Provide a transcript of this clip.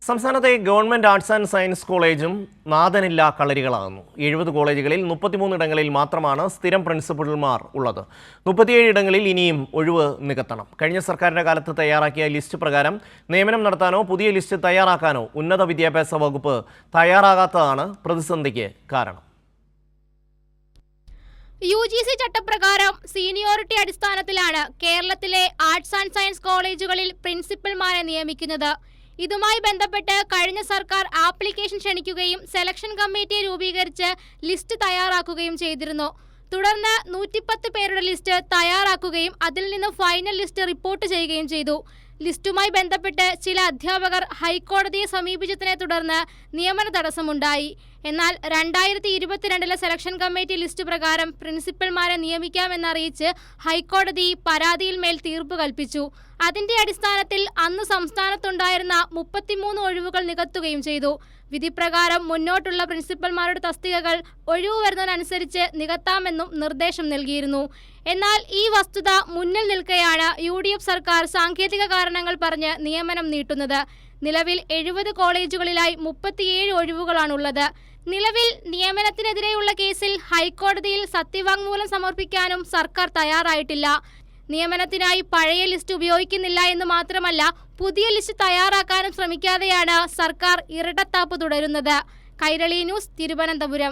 സംസ്ഥാനത്തെ government arts and science കോളേജും നാഥനില്ലാ കളരികളാകുന്നു. 70 കോളേജുകളിൽ 33 ഇടങ്ങളിൽ മാത്രമാണ് സ്ഥിരം പ്രിൻസിപ്പൽമാർ ഉള്ളത്. 37 ഇടങ്ങളിൽ ഇനിയും ഒഴിവ് നികത്തണം. കഴിഞ്ഞ സർക്കാരിന്റെ കാലത്ത് തയ്യാറാക്കിയ ലിസ്റ്റ് പ്രകാരം നിയമനം നടത്താനോ പുതിയ ലിസ്റ്റ് തയ്യാറാക്കാനോ ഉന്നത വിദ്യാഭ്യാസ വകുപ്പ് തയ്യാറാകാത്തതാണ് പ്രതിസന്ധിക്ക് കാരണം. UGC ചട്ടപ്രകാരം സീനിയോറിറ്റി അടിസ്ഥാനത്തിലാണ് കേരളത്തിലെ ആർട്സ് ആൻഡ് സയൻസ് കോളേജുകളിൽ പ്രിൻസിപ്പൽമാരെ നിയമിക്കുന്നത്. ഇതുമായി ബന്ധപ്പെട്ട് കഴിഞ്ഞ സർക്കാർ ആപ്ലിക്കേഷൻ ക്ഷണിക്കുകയും സെലക്ഷൻ കമ്മിറ്റിയെ രൂപീകരിച്ച് ലിസ്റ്റ് തയ്യാറാക്കുകയും ചെയ്തിരുന്നു. തുടർന്ന് 110 പേരുടെ ലിസ്റ്റ് തയ്യാറാക്കുകയും അതിൽ നിന്ന് ഫൈനൽ ലിസ്റ്റ് റിപ്പോർട്ട് ചെയ്യുകയും ചെയ്തു. ലിസ്റ്റുമായി ബന്ധപ്പെട്ട് ചില അധ്യാപകർ ഹൈക്കോടതിയെ സമീപിച്ചതിനെ തുടർന്ന് നിയമന തടസ്സമുണ്ടായി. എന്നാൽ 2022 സെലക്ഷൻ കമ്മിറ്റി ലിസ്റ്റ് പ്രകാരം പ്രിൻസിപ്പൽമാരെ നിയമിക്കാമെന്നറിയിച്ച് ഹൈക്കോടതി പരാതിയിൽ മേൽ തീർപ്പ് കൽപ്പിച്ചു. അതിന്റെ അടിസ്ഥാനത്തിൽ അന്ന് സംസ്ഥാനത്തുണ്ടായിരുന്ന 33 ഒഴിവുകൾ നികത്തുകയും ചെയ്തു. വിധിപ്രകാരം മുന്നോട്ടുള്ള പ്രിൻസിപ്പൽമാരുടെ തസ്തികകൾ ഒഴിവ് വരുന്നതിനനുസരിച്ച് നികത്താമെന്നും നിർദ്ദേശം നൽകിയിരുന്നു. എന്നാൽ ഈ വസ്തുത മുന്നിൽ നിൽക്കെയാണ് UDF സർക്കാർ സാങ്കേതിക കാരണങ്ങൾ പറഞ്ഞ് നിയമനം നീട്ടുന്നത്. നിലവിൽ 70 കോളേജുകളിലായി 37 ഒഴിവുകളാണുള്ളത്. നിലവിൽ നിയമനത്തിനെതിരെയുള്ള കേസിൽ ഹൈക്കോടതിയിൽ സത്യവാങ്മൂലം സമർപ്പിക്കാനും സർക്കാർ തയ്യാറായിട്ടില്ല. നിയമനത്തിനായി പഴയ ലിസ്റ്റ് ഉപയോഗിക്കുന്നില്ല എന്ന് മാത്രമല്ല, പുതിയ ലിസ്റ്റ് തയ്യാറാക്കാനും ശ്രമിക്കാതെയാണ് സർക്കാർ ഇരട്ടത്താപ്പ് തുടരുന്നത്. കൈരളി ന്യൂസ്, തിരുവനന്തപുരം.